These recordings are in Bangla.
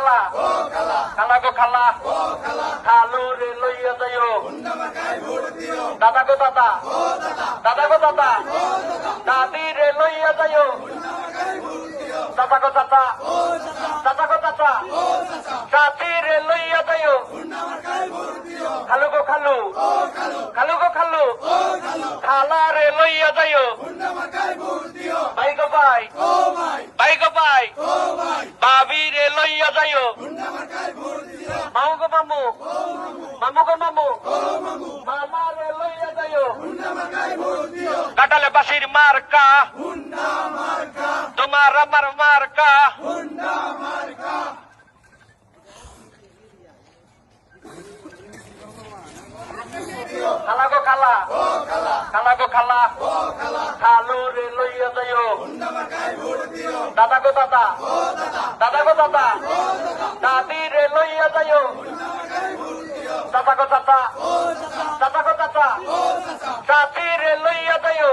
খালা খালা গো খালা খালু রে লইয়া যাইও দাদা গো দাদা দাদা গো দাদা দাদি রে লইয়া যাইও দাদা গো দাদা দাদা গো দাদা চাচি রে লইয়া যাইও খালু গো খালু খালু গো খালু খালা রে লইয়া যাইও ভাই গো ভাই ভাই গো ভাই ভাবি রে লইয়া যাইও মামু গো মামু মামু গো মামু মামা রে লইয়া যাইও কাটালে বাসির মার্কা তোমার আমার মার্কা খালা গো খালা খালা গো খালা খালু রে লইয়া যাইও দাদা গো দাদা দাদা গো দাদা দাদি রে লইয়া যাইও দাদা গো দাদা দাদা গো দাদা চাচি রে লইয়া যাইও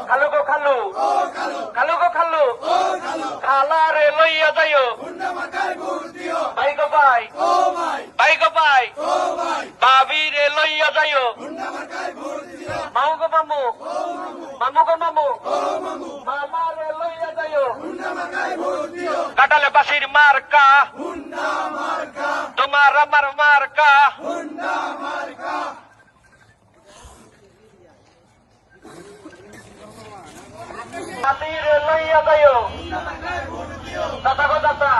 খালু গো খালু খালু গো খালু খালা রে লইয়া যাইও ভাই গো ভাই ভাই গো ভাই ভাবি রে লইয়া যাইও মামু গো মামু মামু গো মামু মামা রে লইয়া যাইও কাটালে বাসির মার্কা তোমার আমার মার্কা দাদি রে লইয়া যাইও দাদা গো দাদা